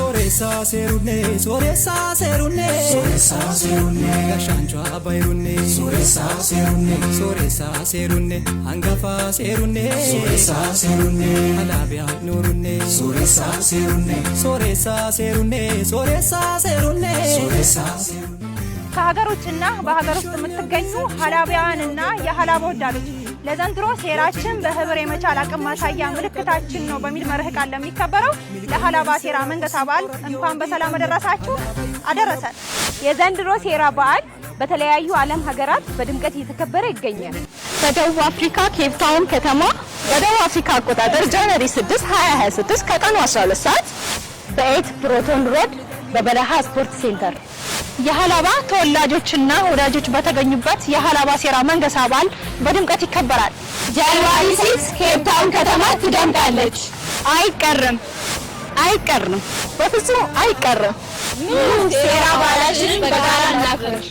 Soresa serune soresa serune soresa serune gashanchwa bayrune soresa serune angafa serune soresa serune halabia nurune soresa serune ከሀገር ውጭና በሀገር ውስጥ የምትገኙ ሐላቢያንና የሐላባ ወዳጆች ለዘንድሮ ሴራችን በህብር የመቻል አቅም ማሳያ ምልክታችን ነው በሚል መርህ ቃል ለሚከበረው ለሐላባ ሴራ መንገሳ በዓል እንኳን በሰላም አደረሳችሁ አደረሰን። የዘንድሮ ሴራ በዓል በተለያዩ ዓለም ሀገራት በድምቀት እየተከበረ ይገኛል። በደቡብ አፍሪካ ኬፕ ታውን ከተማ በደቡብ አፍሪካ አቆጣጠር ጃንዋሪ 6 2026 ከቀኑ 12 ሰዓት በኤት ብሮቶን ሮድ በበረሃ ስፖርት ሴንተር የሐላባ ተወላጆችና ወዳጆች በተገኙበት የሐላባ ሴራ መንገሳ በዓል በድምቀት ይከበራል። ጃንዋሪ 6 ኬፕ ታውን ከተማ ትደምቃለች። አይቀርም፣ በፍጹም አይቀርም። ሴራ በዓላችንን በጋራ እናክብር።